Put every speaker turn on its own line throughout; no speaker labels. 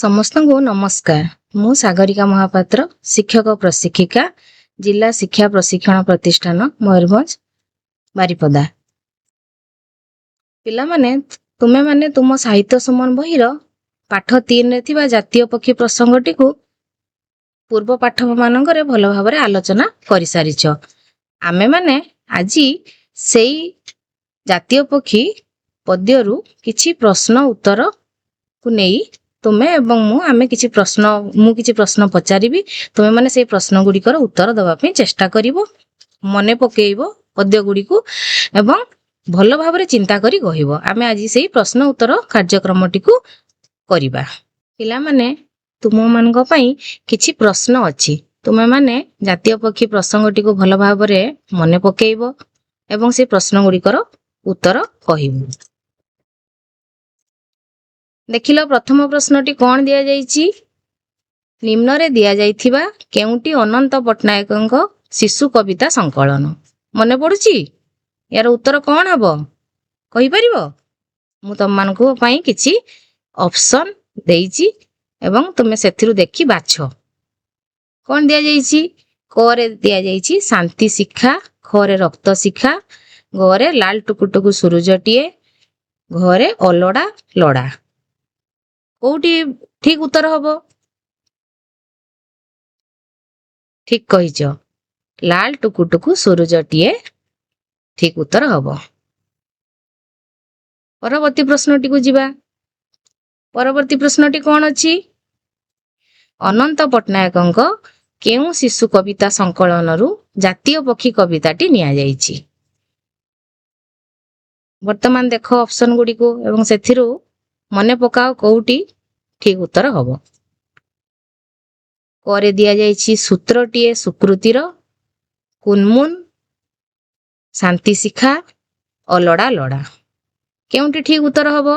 समस्त को नमस्कार। मु सागरिका महापात्र, शिक्षक प्रशिक्षिका, जिला शिक्षा प्रशिक्षण प्रतिष्ठान मयूरभंज बारिपदा। पिला माने तुमे माने तुम साहित्य सुमन बहिर पाठ 3 रे थिबा जातीय पक्षी प्रसंगटी को पूर्व पाठ मानकरे भल भाबरे आलोचना करि सारिछ। आमे माने आजी सेई जातीय पक्षी पद्यरु किछि प्रश्न उत्तर को नेई तुमे एवं मु आमे किछि प्रश्न पचारिबी। तुमे माने सेई प्रश्न गुड़िकर उत्तर दबा पे चेष्टा करिवो, मने पकेइबो पद्य गुड़ी को एवं भल भाबरे चिंता करी कहिबो। आमे आजी सेई प्रश्न उत्तर कार्यक्रमटी को करिबा। पिला माने तुम मानक पई किछि प्रश्न अछि। तुमे माने जातीय पक्षी प्रसंगटी को भल भाबरे मने पकेइबो एवं सेई प्रश्न गुड़िकर उत्तर कहिबो। देखिलो प्रथम प्रश्नटी कौन दिया जाइछि। निम्न रे दिया जाइथिबा केउंटी अनंत पट्टनायकଙ୍କ शिशु कविता संकलन मने पडुछि। यार उत्तर कौन हबो कहि परिबो। मु तम मानको पई किछि ऑप्शन देइछि एवं तुमे सेथिरु देखि बाछो। कौन दिया जाइछि। क रे दिया जाइछि शांति शिक्षा, ख रे रक्त शिक्षा, ग रे लाल टुकुटुकु सूरजटिए, घ रे अलड़ा लड़ा। कोउटी ठीक उत्तर हबो। ठीक कहिचो, लाल टुकुटुकु सूरजटिए ठीक उत्तर हबो। परवर्ती प्रश्नटी को जिबा। परवर्ती प्रश्नटी कौन अछि। अनंत पट्टनायकଙ୍କ केउ शिशु कविता संकलनरु जातीय पक्षी कविताटी निया जाइछि। वर्तमान देखो ऑप्शन गुडी को एवं सेथिरु मने पकाओ कोउटी ठीक उत्तर हबो। करे दिया जाइछि सूत्रटीए सुकृतिर, कुनमुन, शांति शिखा, अलड़ा लड़ा। केउंटी ठीक उत्तर हबो।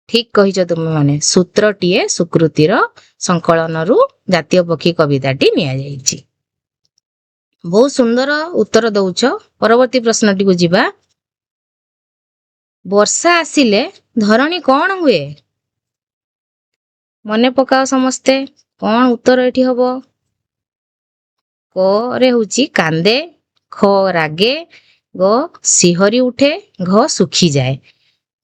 ठीक कहिछ तुम माने सूत्रटीए सुकृतिर संकलनरु जातीय पक्षी कविताटी निया जाइछि। बहुत सुंदर उत्तर दउछ। परवर्ती प्रश्नटी को जिबा। वर्षा आसिले धरणी कौन हुए। मने पकाओ समस्ते कौन उत्तर एठी हबो। क रे होची कांदे, ख रागे, ग सिहरी उठे, घ सुखी जाए।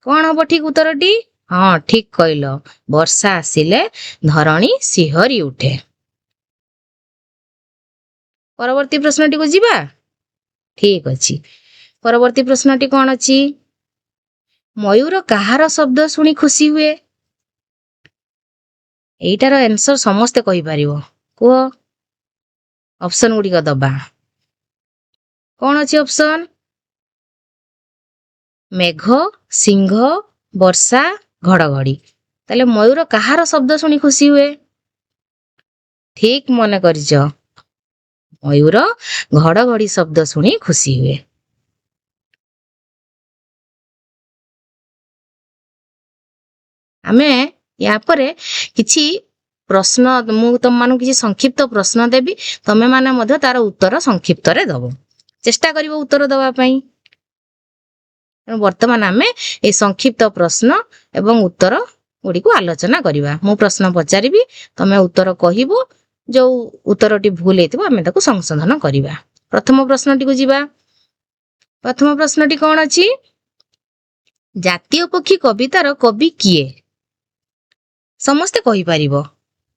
कौन हबो ठीक उत्तरटी। हाँ ठीक कहलो, वर्षा आसिले धरणी सिहरी उठे। परवर्ती प्रश्नटी को जिबा। ठीक अछि। परवर्ती प्रश्नटी कौन अछि। मयूर कहार शब्द सुनी खुशी हुए। एटार आंसर समस्ते कहि परिवो। को ऑप्शन गुडी का दबा। कौन अछि ऑप्शन। मेघ, सिंह, वर्षा, घड़घड़ी। ताले मयूर कहार शब्द सुनी खुशी हुए। ठीक मने करिजो, मयूर घड़घड़ी शब्द सुनी खुशी हुए। आमे या परे किछि प्रश्न मु तुम मानु किछि संक्षिप्त प्रश्न देबी। तमे माने मध्य तार उत्तर संक्षिप्त रे दबो। चेष्टा करिवो उत्तर दबा पई। वर्तमान आमे ए संक्षिप्त प्रश्न एवं उत्तर गुडी को आलोचना करिवा। मु प्रश्न पचारिबी, तमे उत्तर कहिबो। जो उत्तरटी भूल हेतिबो आमे ताको संशोधन करिवा। प्रथम प्रश्नटी को जिबा। प्रथम प्रश्नटी कौन अछि। जातीय पक्षी कवितार कवि किए। समस्ते कहि परिबो।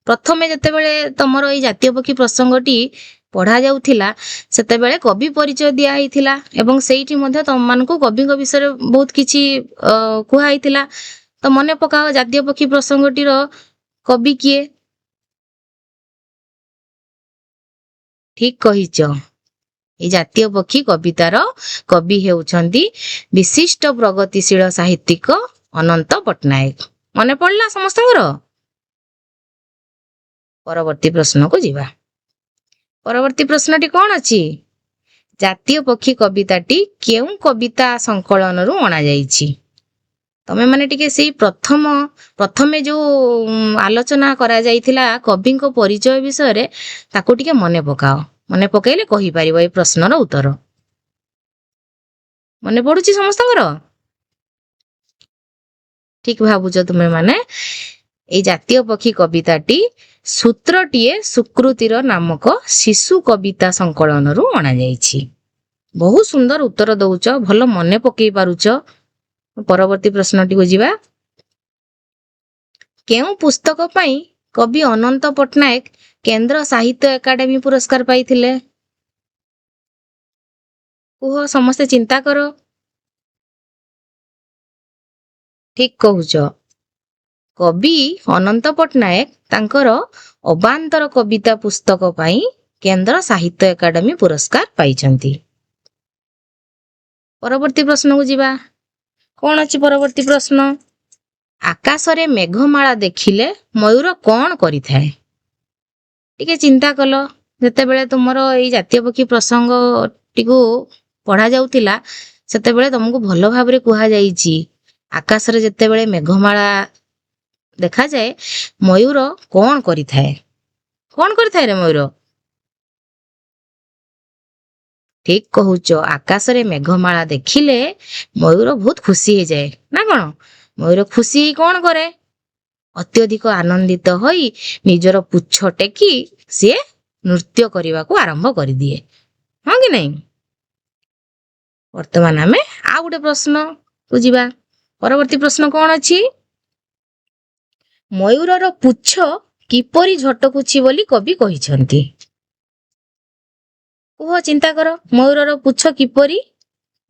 प्रथमे जते बेले तमरो ए जातीय पक्षी प्रसंगटी पढ़ा जाउथिला सेते बेले कवि परिचय दिया हिथिला एवं सेइठी मध्ये तम मानको कविଙ୍କ विषय बहुत किछि कुहा हिथिला। तो मने पकाओ जातीय पक्षी प्रसंगटीर कवि किए। ठीक कहिचो, ए जातीय पक्षी कवितार कवि हेउछंती विशिष्ट प्रगतिशील साहित्यिक अनंत पट्टनायक। मने पड़ला समस्तଙ୍କର। परवर्ती प्रश्न को जिबा। परवर्ती प्रश्नटी कौन अछि। जातीय पक्षी कविताटी केउ कविता संकलनरु अणा जाइछि। तमे माने टिके सेई प्रथमे जो आलोचना करा जाइथिला कविଙ୍କ परिचय विषय रे ताको टिके मने पकाओ। मने पकेइले कहि परिबो ए प्रश्नर उत्तर। मने पडुछि समस्तଙ୍କର। ଠିକ ଭାବୁଛ ତୁମେ ମାନେ। ଏଇ ଜାତୀୟ ପକ୍ଷୀ କବିତାଟି ସୂତ୍ରଟିଏ ସୁକୃତିର ନାମକ ଶିଶୁ କବିତା ସଂକଳନରୁ ଅଣାଯାଇଛି। ବହୁତ ସୁନ୍ଦର ଉତ୍ତର ଦଉଛ, ଭଲ ମନେ ପକେଇ ପାରୁଛ। ପରବର୍ତ୍ତୀ ପ୍ରଶ୍ନଟିକୁ ଯିବା। କେଉଁ ପୁସ୍ତକ ପାଇଁ କବି ଅନନ୍ତ ପଟ୍ଟନାୟକ କେନ୍ଦ୍ର ସାହିତ୍ୟ ଏକାଡେମୀ ପୁରସ୍କାର ପାଇଥିଲେ? କୁହ, ସମସ୍ତେ ଚିନ୍ତା କର। ଠିକ କହୁଛ, କବି ଅନନ୍ତ ପଟ୍ଟନାୟକ ତାଙ୍କର ଅବାନ୍ତର କବିତା ପୁସ୍ତକ ପାଇଁ କେନ୍ଦ୍ର ସାହିତ୍ୟ ଏକାଡେମୀ ପୁରସ୍କାର ପାଇଛନ୍ତି। ପରବର୍ତ୍ତୀ ପ୍ରଶ୍ନକୁ ଯିବା। କଣ ଅଛି ପରବର୍ତ୍ତୀ ପ୍ରଶ୍ନ? ଆକାଶରେ ମେଘମାଳା ଦେଖିଲେ ମୟୂର କଣ କରିଥାଏ? ଟିକେ ଚିନ୍ତା କଲ। ଯେତେବେଳେ ତୁମର ଏଇ ଜାତୀୟ ପକ୍ଷୀ ପ୍ରସଙ୍ଗଟିକୁ ପଢା ଯାଉଥିଲା ସେତେବେଳେ ତମକୁ ଭଲ ଭାବରେ କୁହାଯାଇଛି ଆକାଶରେ ଯେତେବେଳେ ମେଘମାଳା ଦେଖାଯାଏ ମୟୂର କଣ କରିଥାଏ? କଣ କରିଥାଏ ରେ ମୟୂର? ଠିକ କହୁଛ, ଆକାଶରେ ମେଘମାଳା ଦେଖିଲେ ମୟୂର ବହୁତ ଖୁସି ହେଇଯାଏ ନା କଣ? ମୟୂର ଖୁସି ହେଇ କଣ କରେ? ଅତ୍ୟଧିକ ଆନନ୍ଦିତ ହୋଇ ନିଜର ପୁଚ୍ଛ ଟେକି ସିଏ ନୃତ୍ୟ କରିବାକୁ ଆରମ୍ଭ କରିଦିଏ, ହଁ କି ନାଇଁ? ବର୍ତ୍ତମାନ ଆମେ ଆଉ ଗୋଟେ ପ୍ରଶ୍ନକୁ ଯିବା। ପରବର୍ତ୍ତୀ ପ୍ରଶ୍ନ କଣ ଅଛି? ମୟୂରର ପୁଚ୍ଛ କିପରି ଝଟକୁଛି ବୋଲି କବି କହିଛନ୍ତି? କୁହ, ଚିନ୍ତା କର। ମୟୂରର ପୁଚ୍ଛ କିପରି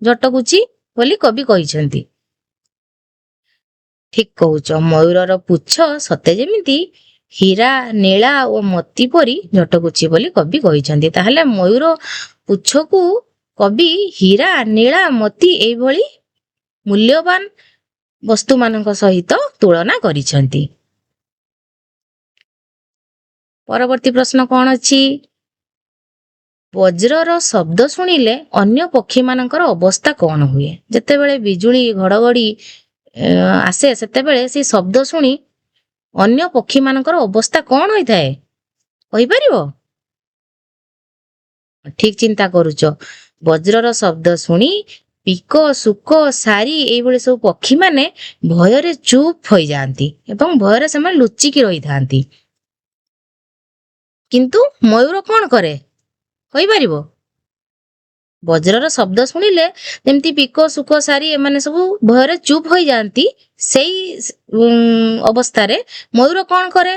ଝଟକୁଛି ବୋଲି କବି କହିଛନ୍ତି? ଠିକ କହୁଛ, ମୟୂରର ପୁଚ୍ଛ ସତେ ଯେମିତି ହୀରା, ନୀଳା ଓ ମୋତି ପରି ଝଟକୁଛି ବୋଲି କବି କହିଛନ୍ତି। ତାହେଲେ ମୟୂର ପୁଚ୍ଛକୁ କବି ହୀରା, ନୀଳା, ମୋତି ଏଇଭଳି ମୂଲ୍ୟବାନ ବସ୍ତୁ ମାନଙ୍କ ସହିତ ତୁଳନା କରିଛନ୍ତି। ପରବର୍ତ୍ତୀ ପ୍ରଶ୍ନ କଣ ଅଛି? ବଜ୍ରର ଶବ୍ଦ ଶୁଣିଲେ ଅନ୍ୟ ପକ୍ଷୀ ମାନଙ୍କର ଅବସ୍ଥା କଣ ହୁଏ? ଯେତେବେଳେ ବିଜୁଳି ଘଡଘଡି ଆସେ ସେତେବେଳେ ସେଇ ଶବ୍ଦ ଶୁଣି ଅନ୍ୟ ପକ୍ଷୀ ମାନଙ୍କର ଅବସ୍ଥା କଣ ହୋଇଥାଏ କହିପାରିବ? ଠିକ ଚିନ୍ତା କରୁଛ, ବଜ୍ରର ଶବ୍ଦ ଶୁଣି ପିକ, ଶୁକ, ସାରି ଏଇଭଳି ସବୁ ପକ୍ଷୀ ମାନେ ଭୟରେ ଚୁପ୍ ହୋଇଯାଆନ୍ତି ଏବଂ ଭୟରେ ସେମାନେ ଲୁଚିକି ରହିଥାନ୍ତି। କିନ୍ତୁ ମୟୂର କଣ କରେ କହିପାରିବ? ବଜ୍ରର ଶବ୍ଦ ଶୁଣିଲେ ଯେମିତି ପିକ, ଶୁକ, ସାରି ଏମାନେ ସବୁ ଭୟରେ ଚୁପ୍ ହୋଇଯାଆନ୍ତି, ସେଇ ଅବସ୍ଥାରେ ମୟୂର କଣ କରେ?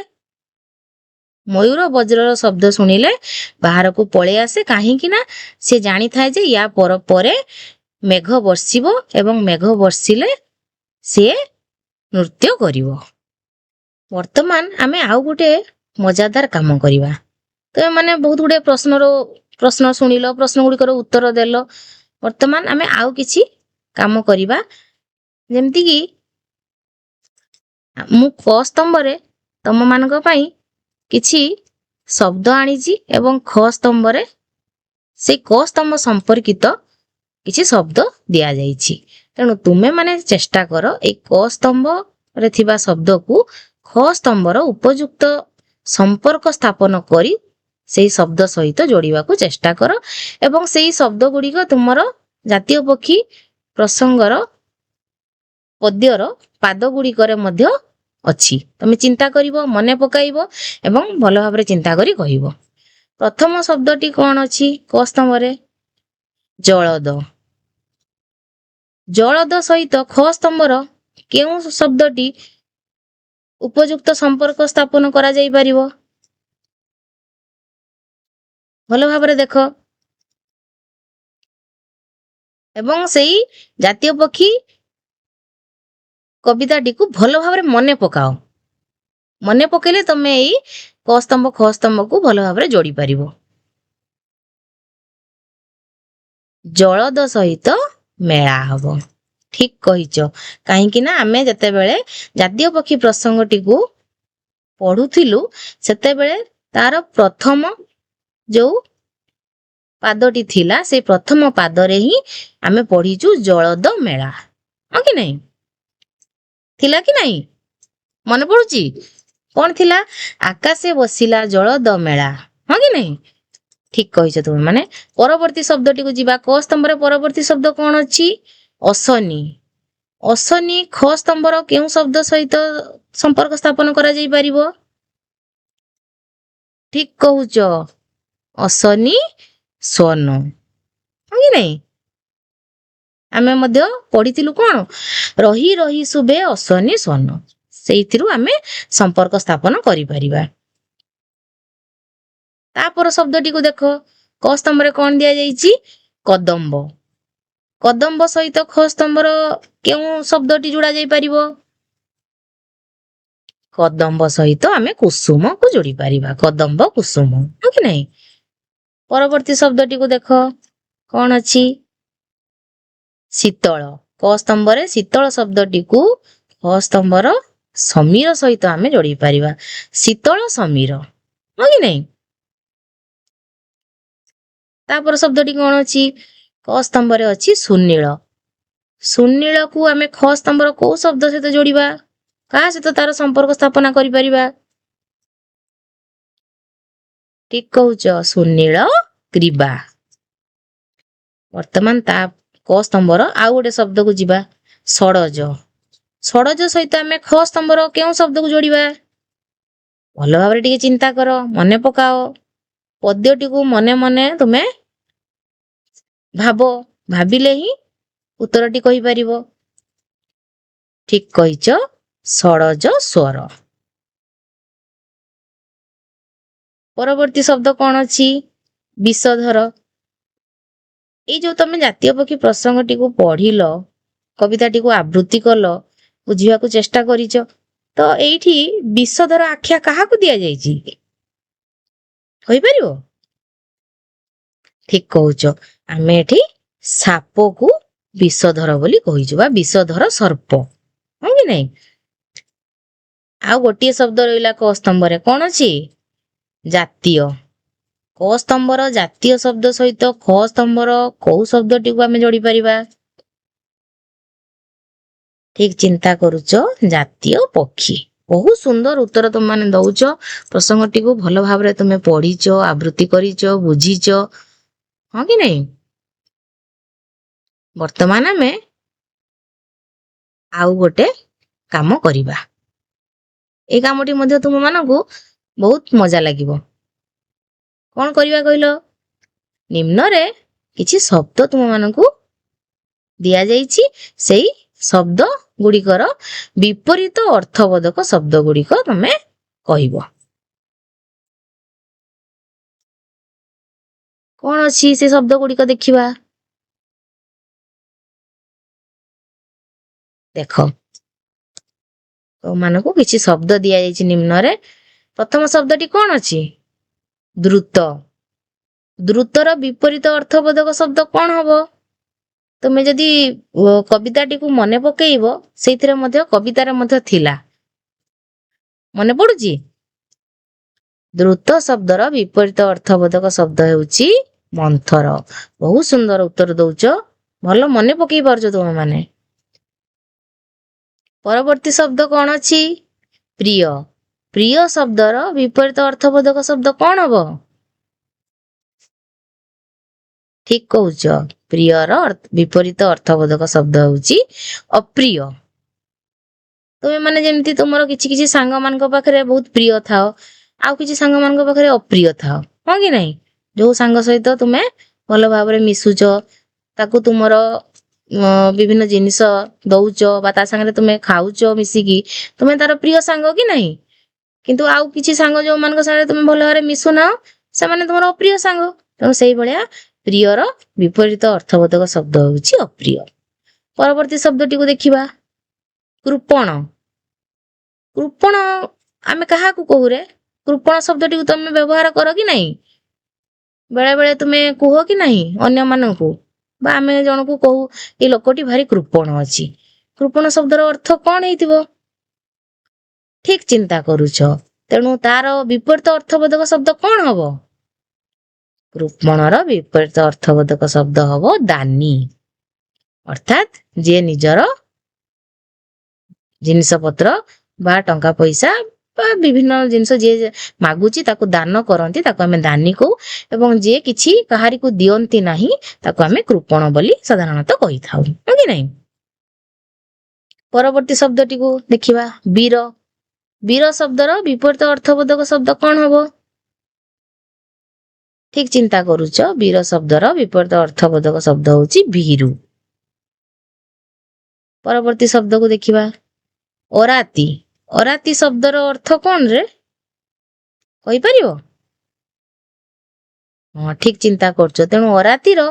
ମୟୂର ବଜ୍ରର ଶବ୍ଦ ଶୁଣିଲେ ବାହାରକୁ ପଳେଇ ଆସେ, କାହିଁକି ନା ସେ ଜାଣିଥାଏ ଯେ ୟା ପରେ ମେଘ ବର୍ଷିବ ଏବଂ ମେଘ ବର୍ଷିଲେ ସିଏ ନୃତ୍ୟ କରିବ। ବର୍ତ୍ତମାନ ଆମେ ଆଉ ଗୋଟେ ମଜାଦାର କାମ କରିବା। ତମେ ମାନେ ବହୁତ ଗୁଡେ ପ୍ରଶ୍ନ ଶୁଣିଲ, ପ୍ରଶ୍ନ ଗୁଡିକର ଉତ୍ତର ଦେଲ। ବର୍ତ୍ତମାନ ଆମେ ଆଉ କିଛି କାମ କରିବା। ଯେମିତିକି ମୁଁ କ ସ୍ତମ୍ଭରେ ତମ ମାନଙ୍କ ପାଇଁ କିଛି ଶବ୍ଦ ଆଣିଛି ଏବଂ ଖ ସ୍ତମ୍ଭରେ ସେଇ କ ସ୍ତମ୍ଭ ସମ୍ପର୍କିତ କିଛି ଶବ୍ଦ ଦିଆଯାଇଛି। ତେଣୁ ତୁମେ ମାନେ ଚେଷ୍ଟା କର ଏଇ କ ସ୍ତମ୍ଭରେ ଥିବା ଶବ୍ଦକୁ ଖ ସ୍ତମ୍ଭର ଉପଯୁକ୍ତ ସମ୍ପର୍କ ସ୍ଥାପନ କରି ସେଇ ଶବ୍ଦ ସହିତ ଯୋଡ଼ିବାକୁ ଚେଷ୍ଟା କର ଏବଂ ସେଇ ଶବ୍ଦ ଗୁଡ଼ିକ ତୁମର ଜାତୀୟ ପକ୍ଷୀ ପ୍ରସଙ୍ଗର ପଦ୍ୟର ପାଦ ଗୁଡ଼ିକରେ ମଧ୍ୟ ଅଛି। ତମେ ଚିନ୍ତା କରିବ, ମନେ ପକାଇବ ଏବଂ ଭଲ ଭାବରେ ଚିନ୍ତା କରି କହିବ। ପ୍ରଥମ ଶବ୍ଦଟି କଣ ଅଛି କ ସ୍ତମ୍ଭରେ? ଜଳଦ। ଜଳଦ ସହିତ ଖ ସ୍ତମ୍ଭର କେଉଁ ଶବ୍ଦଟି ଉପଯୁକ୍ତ ସମ୍ପର୍କ ସ୍ଥାପନ କରାଯାଇ ପାରିବ? ଭଲ ଭାବରେ ଦେଖ ଏବଂ ସେଇ ଜାତୀୟ ପକ୍ଷୀ କବିତାଟିକୁ ଭଲ ଭାବରେ ମନେ ପକାଅ। ମନେ ପକେଇଲେ ତମେ ଏଇ କ ସ୍ତମ୍ଭ ଖ ସ୍ତମ୍ଭକୁ ଭଲ ଭାବରେ ଯୋଡ଼ି ପାରିବ। ଜଳଦ ସହିତ ମେଳା ହବ। ଠିକ କହିଛ, କାହିଁକି ନା ଆମେ ଯେତେବେଳେ ଜାତୀୟ ପକ୍ଷୀ ପ୍ରସଙ୍ଗଟିକୁ ପଢୁଥିଲୁ ସେତେବେଳେ ତାର ପ୍ରଥମ ଯୋଉ ପାଦଟି ଥିଲା ସେଇ ପ୍ରଥମ ପାଦରେ ହିଁ ଆମେ ପଢିଛୁ ଜଳଦ ମେଳା, ହଁ କି ନାଇଁ? ଥିଲା କି ନାଇଁ? ମନେ ପଡୁଛି? କଣ ଥିଲା? ଆକାଶେ ବସିଲା ଜଳଦ ମେଳା, ହଁ କି ନାଇଁ? ଠିକ କହିଛ ତୁମେ ମାନେ। ପରବର୍ତ୍ତୀ ଶବ୍ଦଟିକୁ ଯିବା। କ ସ୍ତମ୍ଭରେ ପରବର୍ତ୍ତୀ ଶବ୍ଦ କଣ ଅଛି? ଅଶନି। ଅଶନି ଖ ସ୍ତମ୍ଭର କେଉଁ ଶବ୍ଦ ସହିତ ସମ୍ପର୍କ ସ୍ଥାପନ କରାଯାଇ ପାରିବ? ଠିକ କହୁଛ, ଅଶନି ସ୍ୱନ। ହଁ କି ନାଇଁ? ଆମେ ମଧ୍ୟ ପଢିଥିଲୁ କଣ? ରହି ରହି ଶୁଭେ ଅଶନି ସ୍ୱନ। ସେଇଥିରୁ ଆମେ ସମ୍ପର୍କ ସ୍ଥାପନ କରିପାରିବା। ତାପର ଶବ୍ଦଟିକୁ ଦେଖ, କ ସ୍ତମ୍ଭରେ କଣ ଦିଆଯାଇଛି? କଦମ୍ବ। କଦମ୍ବ ସହିତ ଖ ସ୍ତମ୍ଭର କେଉଁ ଶବ୍ଦଟି ଯୋଡା ଯାଇ ପାରିବ? କଦମ୍ବ ସହିତ ଆମେ କୁସୁମକୁ ଯୋଡି ପାରିବା। କଦମ୍ବ କୁସୁମ, ହଁ କି ନାଇଁ? ପରବର୍ତ୍ତୀ ଶବ୍ଦଟିକୁ ଦେଖ, କଣ ଅଛି? ଶୀତଳ। କ ସ୍ତମ୍ଭରେ ଶୀତଳ ଶବ୍ଦଟିକୁ ଖ ସ୍ତମ୍ଭର ସମୀର ସହିତ ଆମେ ଯୋଡି ପାରିବା। ଶୀତଳ ସମୀର, ହଁ କି ନାଇଁ? ତାପର ଶବ୍ଦଟି କଣ ଅଛି? କ ସ୍ତମ୍ଭରେ ଅଛି ସୁନୀଳ। ସୁନୀଳକୁ ଆମେ ଖ ସ୍ତମ୍ଭର କୋଉ ଶବ୍ଦ ସହିତ ଯୋଡିବା? କାହା ସହିତ ତାର ସମ୍ପର୍କ ସ୍ଥାପନା କରିପାରିବା? ଠିକ କହୁଛ, ସୁନୀଳ ଗ୍ରୀବା। ବର୍ତ୍ତମାନ ତା କ ସ୍ତମ୍ଭର ଆଉ ଗୋଟେ ଶବ୍ଦକୁ ଯିବା, ଷଡଜ। ଷଡଜ ସହିତ ଆମେ ଖ ସ୍ତମ୍ଭର କେଉଁ ଶବ୍ଦକୁ ଯୋଡିବା? ଭଲ ଭାବରେ ଟିକେ ଚିନ୍ତା କର, ମନେ ପକାଅ। ପଦ୍ୟଟିକୁ ମନେ ମନେ ତୁମେ ଭାବିଲେ ହିଁ ଉତ୍ତରଟି କହିପାରିବ। ଠିକ କହିଛ, ଷଡଜ ସ୍ୱର। ପରବର୍ତ୍ତୀ ଶବ୍ଦ କଣ ଅଛି? ବିଷଧର। ଏଇ ଯୋଉ ତମେ ଜାତୀୟ ପକ୍ଷୀ ପ୍ରସଙ୍ଗଟିକୁ ପଢିଲ, କବିତାଟିକୁ ଆବୃତ୍ତି କଲ, ବୁଝିବାକୁ ଚେଷ୍ଟା କରିଛ, ତ ଏଇଠି ବିଷଧର ଆଖ୍ୟା କାହାକୁ ଦିଆଯାଇଛି? କହିପାରିବ? ଠିକ କହୁଛ, ଆମେ ଏଠି ସାପକୁ ବିଷଧର ବୋଲି କହିଛୁ, ବା ବିଷଧର ସର୍ପ, ହଁ କି ନାଇଁ? ଆଉ ଗୋଟିଏ ଶବ୍ଦ ରହିଲା କ ସ୍ତମ୍ଭରେ, କଣ ଅଛି? ଜାତୀୟ। କ ସ୍ତମ୍ଭର ଜାତୀୟ ଶବ୍ଦ ସହିତ ଖ ସ୍ତମ୍ଭର କୋଉ ଶବ୍ଦଟିକୁ ଆମେ ଯୋଡି ପାରିବା? ଠିକ ଚିନ୍ତା କରୁଛ, ଜାତୀୟ ପକ୍ଷୀ। ବହୁତ ସୁନ୍ଦର ଉତ୍ତର ତମମାନେ ଦଉଛ। ପ୍ରସଙ୍ଗଟିକୁ ଭଲ ଭାବରେ ତୁମେ ପଢିଛ, ଆବୃତ୍ତି କରିଛ, ବୁଝିଛ, ହଁ କି ନାଇଁ? ବର୍ତ୍ତମାନ ଆମେ ଆଉ ଗୋଟେ କାମ କରିବା। এই କାମଟି ମଧ୍ୟ ତୁମମାନଙ୍କୁ ବହୁତ ମଜା ଲାଗିବ। କଣ କରିବା କହିଲ? ନିମ୍ନରେ କିଛି ଶବ୍ଦ ତୁମମାନଙ୍କୁ ଦିଆଯାଇଛି, ସେଇ ଶବ୍ଦ ଗୁଡିକର ବିପରୀତ ଅର୍ଥବୋଧକ ଶବ୍ଦ ଗୁଡିକ ତମେ କହିବ। କଣ ଅଛି ସେ ଶବ୍ଦ ଗୁଡିକ ଦେଖିବା। ଦେଖ, ତୁମମାନଙ୍କୁ କିଛି ଶବ୍ଦ ଦିଆଯାଇଛି ନିମ୍ନରେ। ପ୍ରଥମ ଶବ୍ଦଟି କଣ ଅଛି? ଦ୍ରୁତ। ଦ୍ରୁତର ବିପରୀତ ଅର୍ଥବୋଧକ ଶବ୍ଦ କଣ ହବ? ତୁମେ ଯଦି କବିତାଟିକୁ ମନେ ପକେଇବ, ସେଇଥିରେ ମଧ୍ୟ କବିତାରେ ମଧ୍ୟ ଥିଲା, ମନେ ପଡୁଛି? ଦ୍ରୁତ ଶବ୍ଦର ବିପରୀତ ଅର୍ଥବୋଧକ ଶବ୍ଦ ହେଉଛି ମନ୍ଥର। ବହୁତ ସୁନ୍ଦର ଉତ୍ତର ଦଉଛ, ଭଲ ମନେ ପକେଇ ପାରୁଛ ତୁମେ ମାନେ। ପରବର୍ତ୍ତୀ ଶବ୍ଦ କଣ ଅଛି? ପ୍ରିୟ। ପ୍ରିୟ ଶବ୍ଦର ବିପରୀତ ଅର୍ଥବୋଧକ ଶବ୍ଦ କଣ ହବ? ଠିକ କହୁଛ, ପ୍ରିୟର ବିପରୀତ ଅର୍ଥବୋଧକ ଶବ୍ଦ ହେଉଛି ଅପ୍ରିୟ। ତୁମେ ମାନେ ଯେମିତି ତୁମର କିଛି କିଛି ସାଙ୍ଗମାନଙ୍କ ପାଖରେ ବହୁତ ପ୍ରିୟ ଥାଅ, ଆଉ କିଛି ସାଙ୍ଗମାନଙ୍କ ପାଖରେ ଅପ୍ରିୟ ଥାଅ, ହଁ କି ନାଇଁ? ଯୋଉ ସାଙ୍ଗ ସହିତ ତୁମେ ଭଲ ଭାବରେ ମିଶୁଛ, ତାକୁ ତୁମର ବିଭିନ୍ନ ଜିନିଷ ଦଉଛ, ବା ତା ସାଙ୍ଗରେ ତୁମେ ଖାଉଛ ମିଶିକି, ତୁମେ ତାର ପ୍ରିୟ ସାଙ୍ଗ କି ନାହିଁ? କିନ୍ତୁ ଆଉ କିଛି ସାଙ୍ଗ ଯୋଉମାନଙ୍କ ସାଙ୍ଗରେ ତୁମେ ଭଲ ଭାବରେ ମିଶୁନାହ, ସେମାନେ ତୁମର ଅପ୍ରିୟ ସାଙ୍ଗ। ତେଣୁ ସେଇଭଳିଆ ପ୍ରିୟର ବିପରୀତ ଅର୍ଥବୋଧକ ଶବ୍ଦ ହେଉଛି ଅପ୍ରିୟ। ପରବର୍ତ୍ତୀ ଶବ୍ଦଟିକୁ ଦେଖିବା, କୃପଣ। କୃପଣ ଆମେ କାହାକୁ କହୁରେ? କୃପଣ ଶବ୍ଦଟିକୁ ତମେ ବ୍ୟବହାର କର କି ନାହିଁ? ବେଳେ ବେଳେ ତୁମେ କୁହ କି ନାହିଁ ଅନ୍ୟମାନଙ୍କୁ, ବା ଆମେ ଜଣକୁ କହୁ ଏ ଲୋକଟି ଭାରି କୃପଣ ଅଛି। କୃପଣ ଶବ୍ଦର ଅର୍ଥ କଣ ହେଇଥିବ? ଠିକ ଚିନ୍ତା କରୁଛ, ତେଣୁ ତାର ବିପରୀତ ଅର୍ଥବୋଧକ ଶବ୍ଦ କଣ ହବ? କୃପଣର ବିପରୀତ ଅର୍ଥବୋଧକ ଶବ୍ଦ ହବ ଦାନୀ। ଅର୍ଥାତ୍ ଯିଏ ନିଜର ଜିନିଷ ପତ୍ର ବା ଟଙ୍କା ପଇସା ବା ବିଭିନ୍ନ ଜିନିଷ ଯିଏ ମାଗୁଛି ତାକୁ ଦାନ କରନ୍ତି, ତାକୁ ଆମେ ଦାନୀ କହୁ। ଏବଂ ଯିଏ କିଛି କାହାରିକୁ ଦିଅନ୍ତି ନାହିଁ, ତାକୁ ଆମେ କୃପଣ ବୋଲି ସାଧାରଣତଃ କହିଥାଉ, ହଁ କି ନାଇଁ? ପରବର୍ତ୍ତୀ ଶବ୍ଦଟିକୁ ଦେଖିବା ବୀର। ବୀର ଶବ୍ଦର ବିପରୀତ ଅର୍ଥବୋଧକ ଶବ୍ଦ କଣ ହବ? ଠିକ ଚିନ୍ତା କରୁଛ, ବୀର ଶବ୍ଦର ବିପରୀତ ଅର୍ଥବୋଧକ ଶବ୍ଦ ହଉଛି ଭୀରୁ। ପରବର୍ତ୍ତୀ ଶବ୍ଦକୁ ଦେଖିବା ଅରାତି। ଅରାତି ଶବ୍ଦର ଅର୍ଥ କଣ ରେ? କହିପାରିବ? ହଁ, ଠିକ ଚିନ୍ତା କରୁଛ। ତେଣୁ ଅରାତିର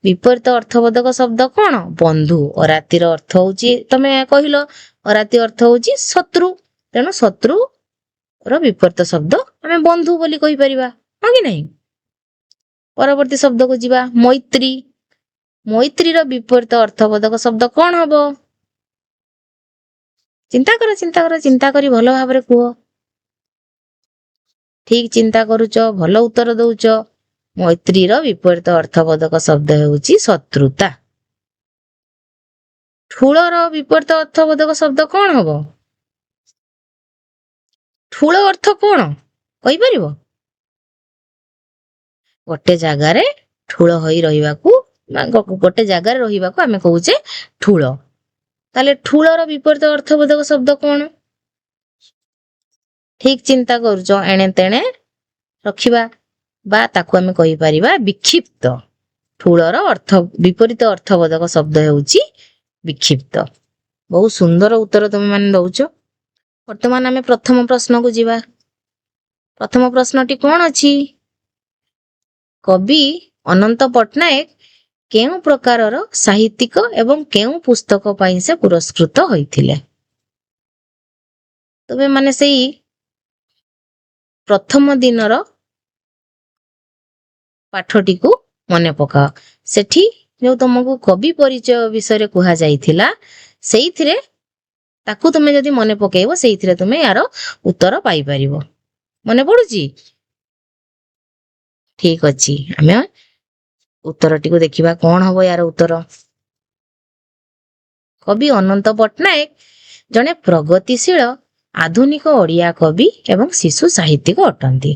ବିପରୀତ ଅର୍ଥବୋଧକ ଶବ୍ଦ କଣ? ବନ୍ଧୁ। ଅରାତିର ଅର୍ଥ ହଉଛି, ତମେ କହିଲ, ଅରାତି ଅର୍ଥ ହଉଛି ଶତ୍ରୁ। ତେଣୁ ଶତ୍ରୁର ବିପରୀତ ଶବ୍ଦ ଆମେ ବନ୍ଧୁ ବୋଲି କହିପାରିବା, ହଁ କି ନାହିଁ? ପରବର୍ତ୍ତୀ ଶବ୍ଦକୁ ଯିବା ମୈତ୍ରୀ। ମୈତ୍ରୀର ବିପରୀତ ଅର୍ଥବୋଧକ ଶବ୍ଦ କଣ ହବ? ଚିନ୍ତା କର, ଚିନ୍ତା କର, ଚିନ୍ତା କରି ଭଲ ଭାବରେ କୁହ। ଠିକ ଚିନ୍ତା କରୁଛ, ଭଲ ଉତ୍ତର ଦଉଛ। ମୈତ୍ରୀର ବିପରୀତ ଅର୍ଥବୋଧକ ଶବ୍ଦ ହେଉଛି ଶତ୍ରୁତା। ଠୁଳର ବିପରୀତ ଅର୍ଥବୋଧକ ଶବ୍ଦ କଣ ହବ? ଠୁଳ ଅର୍ଥ କଣ କହିପାରିବ? ଗୋଟେ ଜାଗାରେ ଠୁଳ ହୋଇ ରହିବାକୁ, ଗୋଟେ ଜାଗାରେ ରହିବାକୁ ଆମେ କହୁଛେ ଠୁଳ। ତାହେଲେ ଠୁଳର ବିପରୀତ ଅର୍ଥବୋଧକ ଶବ୍ଦ କଣ? ଠିକ ଚିନ୍ତା କରୁଛ, ଏଣେ ତେଣେ ରଖିବା, ବା ତାକୁ ଆମେ କହିପାରିବା ବିକ୍ଷିପ୍ତ। ଠୁଳର ବିପରୀତ ଅର୍ଥବୋଧକ ଶବ୍ଦ ହେଉଛି ବିକ୍ଷିପ୍ତ। ବହୁତ ସୁନ୍ଦର ଉତ୍ତର ତମେ ମାନେ ଦଉଛ। ବର୍ତ୍ତମାନ ଆମେ ପ୍ରଥମ ପ୍ରଶ୍ନକୁ ଯିବା। ପ୍ରଥମ ପ୍ରଶ୍ନଟି କଣ ଅଛି? କବି ଅନନ୍ତ ପଟ୍ଟନାୟକ କେଉଁ ପ୍ରକାରର ସାହିତ୍ୟିକ ଏବଂ କେଉଁ ପୁସ୍ତକ ପାଇଁ ସେ ପୁରସ୍କୃତ ହୋଇଥିଲେ? ତମେ ମାନେ ସେଇ ପ୍ରଥମ ଦିନର ପାଠଟିକୁ ମନେ ପକାଅ। ସେଠି ଯୋଉ ତମକୁ କବି ପରିଚୟ ବିଷୟରେ କୁହାଯାଇଥିଲା, ସେଇଥିରେ ତାକୁ ତମେ ଯଦି ମନେ ପକେଇବ, ସେଇଥିରେ ତୁମେ ୟାର ଉତ୍ତର ପାଇପାରିବ। ମନେ ପଡୁଛି? ଠିକ ଅଛି, ଆମେ ଉତ୍ତରଟିକୁ ଦେଖିବା। କଣ ହବ ୟାର ଉତ୍ତର? କବି ଅନନ୍ତ ପଟ୍ଟନାୟକ ଜଣେ ପ୍ରଗତିଶୀଳ ଆଧୁନିକ ଓଡ଼ିଆ କବି ଏବଂ ଶିଶୁ ସାହିତ୍ୟିକ ଅଟନ୍ତି।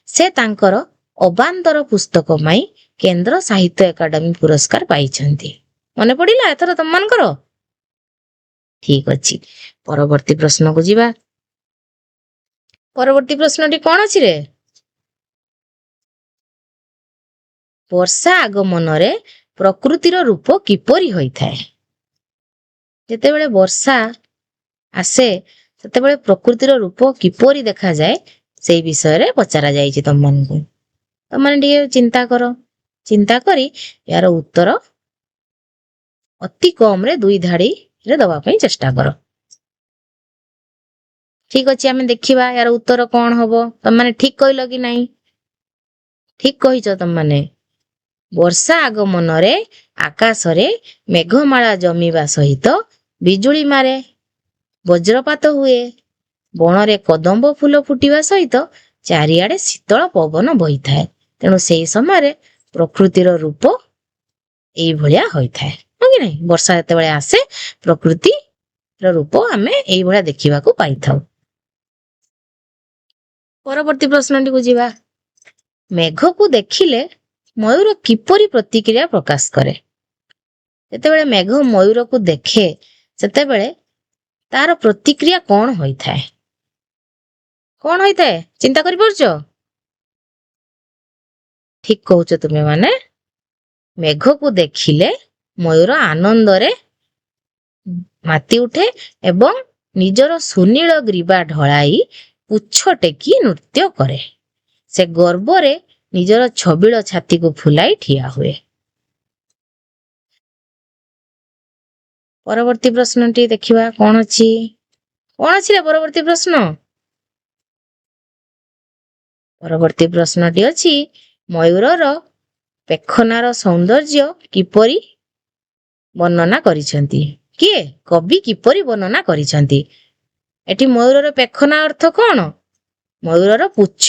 ସେ ତାଙ୍କର ଅବାନ୍ତର ପୁସ୍ତକ ପାଇଁ କେନ୍ଦ୍ର ସାହିତ୍ୟ ଏକାଡେମୀ ପୁରସ୍କାର ପାଇଛନ୍ତି। ମନେ ପଡିଲା ଏଥର ତମମାନଙ୍କର? ଠିକ ଅଛି, ପରବର୍ତ୍ତୀ ପ୍ରଶ୍ନକୁ ଯିବା। ପରବର୍ତ୍ତୀ ପ୍ରଶ୍ନଟି କଣ ଅଛି ରେ? ବର୍ଷା ଆଗମନରେ ପ୍ରକୃତିର ରୂପ କିପରି ହୋଇଥାଏ? ଯେତେବେଳେ ବର୍ଷା ଆସେ, ସେତେବେଳେ ପ୍ରକୃତିର ରୂପ କିପରି ଦେଖାଯାଏ, ସେଇ ବିଷୟରେ ପଚରା ଯାଇଛି ତମମାନଙ୍କୁ। ତମମାନେ ଟିକେ ଚିନ୍ତା କର। ଚିନ୍ତା କରି ୟାର ଉତ୍ତର ଅତି କମରେ 2 ଧାଡିରେ ଦବା ପାଇଁ ଚେଷ୍ଟା କର। ଠିକ ଅଛି, ଆମେ ଦେଖିବା ୟାର ଉତ୍ତର କଣ ହବ। ତମମାନେ ଠିକ କହିଲ କି ନାହିଁ? ଠିକ କହିଛ ତମମାନେ। ବର୍ଷା ଆଗମନରେ ଆକାଶରେ ମେଘମାଳା ଜମିବା ସହିତ ବିଜୁଳି ମାରେ, ବଜ୍ରପାତ ହୁଏ, ବଣରେ କଦମ୍ବ ଫୁଲ ଫୁଟିବା ସହିତ ଚାରିଆଡେ ଶୀତଳ ପବନ ବହିଥାଏ। ତେଣୁ ସେଇ ସମୟରେ ପ୍ରକୃତିର ରୂପ ଏଇଭଳିଆ ହୋଇଥାଏ, ହଁ କି ନାହିଁ? ବର୍ଷା ଯେତେବେଳେ ଆସେ, ପ୍ରକୃତିର ରୂପ ଆମେ ଏଇଭଳିଆ ଦେଖିବାକୁ ପାଇଥାଉ। ପରବର୍ତ୍ତୀ ପ୍ରଶ୍ନଟିକୁ ଯିବା। ମେଘକୁ ଦେଖିଲେ ମୟୂର କିପରି ପ୍ରତିକ୍ରିୟା ପ୍ରକାଶ କରେ? ଯେତେବେଳେ ମେଘ ମୟୂରକୁ ଦେଖେ, ସେତେବେଳେ ତାର ପ୍ରତିକ୍ରିୟା କଣ ହୋଇଥାଏ? କଣ ହୋଇଥାଏ ଚିନ୍ତା କରିପାରୁଛ? ଠିକ କହୁଛ ତୁମେ ମାନେ। ମେଘକୁ ଦେଖିଲେ ମୟୂର ଆନନ୍ଦରେ ମାତି ଉଠେ ଏବଂ ନିଜର ସୁନୀଳ ଗ୍ରୀବା ଢଳାଇ ପୁଚ୍ଛ ଟେକି ନୃତ୍ୟ କରେ। ସେ ଗର୍ବରେ ନିଜର ଛବିଳ ଛାତିକୁ ଫୁଲାଇ ଠିଆ ହୁଏ। ପରବର୍ତ୍ତୀ ପ୍ରଶ୍ନଟି ଦେଖିବା କଣ ଅଛି। କଣ ଅଛି ରେ ପରବର୍ତ୍ତୀ ପ୍ରଶ୍ନ? ପରବର୍ତ୍ତୀ ପ୍ରଶ୍ନଟି ଅଛି, ମୟୂରର ପେଖନାର ସୌନ୍ଦର୍ଯ୍ୟ କିପରି ବର୍ଣ୍ଣନା କରିଛନ୍ତି? କିଏ? କବି କିପରି ବର୍ଣ୍ଣନା କରିଛନ୍ତି? ଏଠି ମୟୂରର ପେଖନା ଅର୍ଥ କଣ? ମୟୂରର ପୁଚ୍ଛ।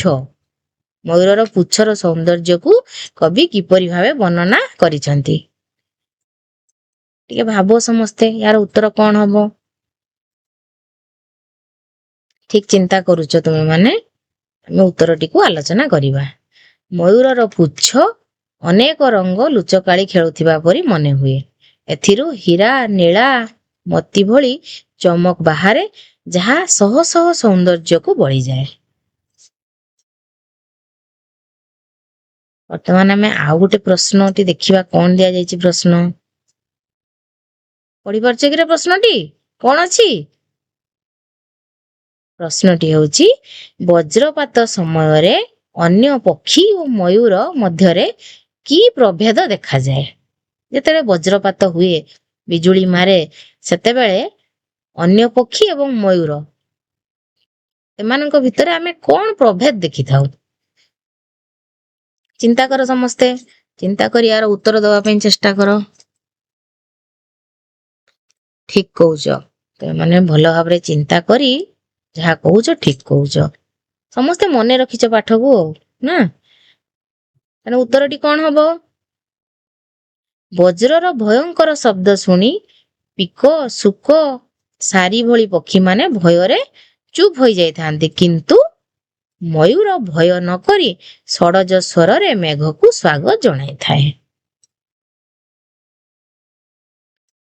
ମୟୂରର ପୁଚ୍ଛର ସୌନ୍ଦର୍ଯ୍ୟକୁ କବି କିପରି ଭାବେ ବର୍ଣ୍ଣନା କରିଛନ୍ତି? ଟିକେ ଭାବ ସମସ୍ତେ, ୟାର ଉତ୍ତର କଣ ହବ? ଠିକ ଚିନ୍ତା କରୁଛ ତୁମେ ମାନେ। ଆମେ ଉତ୍ତରଟିକୁ ଆଲୋଚନା କରିବା। ମୟୂରର ପୁଚ୍ଛ ଅନେକ ରଙ୍ଗ ଲୁଚକାଳି ଖେଳୁଥିବା ପରି ମନେ ହୁଏ। ଏଥିରୁ ହୀରା, ନୀଳା, ମୋତି ଭଳି ଚମକ ବାହାରେ, ଯାହା ଶହ ଶହ ସୌନ୍ଦର୍ଯ୍ୟକୁ ବଳିଯାଏ। ବର୍ତ୍ତମାନ ଆମେ ଆଉ ଗୋଟେ ପ୍ରଶ୍ନଟି ଦେଖିବା। କଣ ଦିଆଯାଇଛି ପ୍ରଶ୍ନ? ପଢିପାରୁଛ କି ପ୍ରଶ୍ନଟି? କଣ ଅଛି? ପ୍ରଶ୍ନଟି ହେଉଛି, ବଜ୍ରପାତ ସମୟରେ ଅନ୍ୟ ପକ୍ଷୀ ଓ ମୟୂର ମଧ୍ୟରେ କି ପ୍ରଭେଦ ଦେଖାଯାଏ? ଯେତେବେଳେ ବଜ୍ରପାତ ହୁଏ, ବିଜୁଳି ମାରେ, ସେତେବେଳେ ଅନ୍ୟ ପକ୍ଷୀ ଏବଂ ମୟୂର ଏମାନଙ୍କ ଭିତରେ ଆମେ କଣ ପ୍ରଭେଦ ଦେଖିଥାଉ? ଚିନ୍ତା କର, ସମସ୍ତେ ଚିନ୍ତା କରି ଏହାର ଉତ୍ତର ଦେବା ପାଇଁ ଚେଷ୍ଟା କର। ଠିକ କହୁଛ, ମାନେ ଭଲ ଭାବରେ ଚିନ୍ତା କରି ଯାହା କହୁଛ ଠିକ କହୁଛ। ସମସ୍ତେ ମନେ ରଖିଛ ପାଠକୁ ନା? ତାହେଲେ ଉତ୍ତରଟି କଣ ହବ? ବଜ୍ରର ଭୟଙ୍କର ଶବ୍ଦ ଶୁଣି ପିକ, ଶୁକ, ସାରି ଭଳି ପକ୍ଷୀମାନେ ଭୟରେ ଚୁପ୍ ହୋଇଯାଇଥାନ୍ତି, କିନ୍ତୁ ମୟୂର ଭୟ ନ କରି ଷଡ଼ଜ ସ୍ୱରରେ ମେଘକୁ ସ୍ୱାଗତ ଜଣାଇଥାଏ।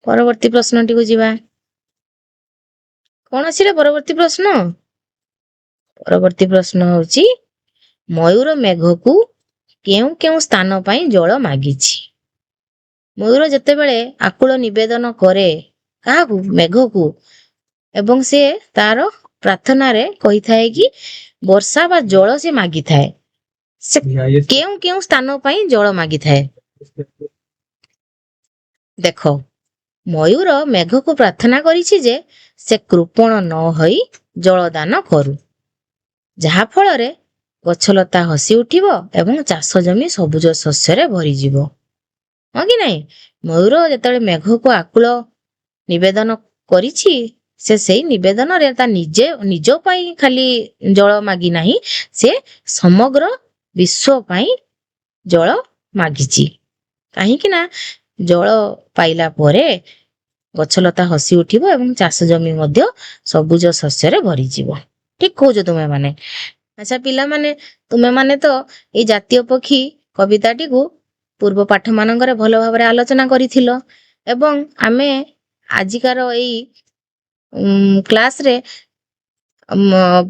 ପରବର୍ତ୍ତୀ ପ୍ରଶ୍ନଟିକୁ ଯିବା। କଣ ଅଛି ରେ ପରବର୍ତ୍ତୀ ପ୍ରଶ୍ନ? ପରବର୍ତ୍ତୀ ପ୍ରଶ୍ନ ହେଉଛି, ମୟୂର ମେଘକୁ କେଉଁ କେଉଁ ସ୍ଥାନ ପାଇଁ ଜଳ ମାଗିଛି? ମୟୂର ଯେତେବେଳେ ଆକୁଳ ନିବେଦନ କରେ କାହାକୁ? ମେଘକୁ। ଏବଂ ସେ ତାର ପ୍ରାର୍ଥନାରେ କହିଥାଏ କି ବର୍ଷା ବା ଜଳ ସେ ମାଗିଥାଏ। ସେ କେଉଁ କେଉଁ ସ୍ଥାନ ପାଇଁ ଜଳ ମାଗିଥାଏ? ଦେଖ, ମୟୂର ମେଘକୁ ପ୍ରାର୍ଥନା କରିଛି ଯେ ସେ କୃପଣ ନ ହୋଇ ଜଳଦାନ କରୁ, ଯାହା ଫଳରେ ଗଛଲତା ହସି ଉଠିବ ଏବଂ ଚାଷ ଜମି ସବୁଜ ଶସ୍ୟରେ ଭରିଯିବ। ହଁ କି ନାଇଁ? ମୟୂର ଯେତେବେଳେ ମେଘକୁ ଆକୁଳ ନିବେଦନ କରିଛି, ସେ ସେଇ ନିବେଦନରେ ତା ନିଜ ପାଇଁ ଖାଲି ଜଳ ମାଗି ନାହିଁ, ସେ ସମଗ୍ର ବିଶ୍ୱ ପାଇଁ ଜଳ ମାଗିଛି। କାହିଁକି ନା ଜଳ ପାଇଲା ପରେ ଗଛଲତା ହସି ଉଠିବ ଏବଂ ଚାଷ ଜମି ମଧ୍ୟ ସବୁଜ ଶସ୍ୟରେ ଭରିଯିବ। ଠିକ କହୁଛ ତୁମେ ମାନେ। ଆଚ୍ଛା ପିଲାମାନେ, ତୁମେ ମାନେ ତ ଏଇ ଜାତୀୟ ପକ୍ଷୀ କବିତାଟିକୁ ପୂର୍ବ ପାଠ ମାନଙ୍କରେ ଭଲ ଭାବରେ ଆଲୋଚନା କରିଥିଲ ଏବଂ ଆମେ ଆଜିକାର ଏଇ କ୍ଲାସରେ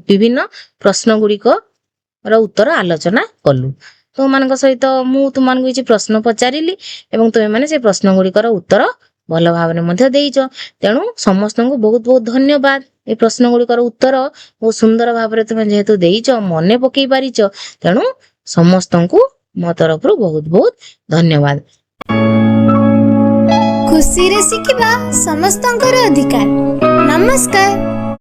ବିଭିନ୍ନ ପ୍ରଶ୍ନ ଗୁଡ଼ିକର ଉତ୍ତର ଆଲୋଚନା କଲୁ। ତୁମମାନଙ୍କ ସହିତ ମୁଁ ତୁମମାନଙ୍କୁ କିଛି ପ୍ରଶ୍ନ ପଚାରିଲି ଏବଂ ତୁମେମାନେ ସେ ପ୍ରଶ୍ନ ଗୁଡ଼ିକର ଉତ୍ତର ଭଲ ଭାବରେ ମଧ୍ୟ ଦେଇଛ। ତେଣୁ ସମସ୍ତଙ୍କୁ ବହୁତ ବହୁତ ଧନ୍ୟବାଦ। ଏ ପ୍ରଶ୍ନ ଗୁଡ଼ିକର ଉତ୍ତର ବହୁତ ସୁନ୍ଦର ଭାବରେ ତୁମେ ଯେହେତୁ ଦେଇଛ, ମନେ ପକେଇ ପାରିଛ, ତେଣୁ ସମସ୍ତଙ୍କୁ ମୋ ତରଫରୁ ବହୁତ ବହୁତ ଧନ୍ୟବାଦ।
ଖୁସିରେ ଶିଖିବା ସମସ୍ତଙ୍କର ଅଧିକାର। ନମସ୍କାର।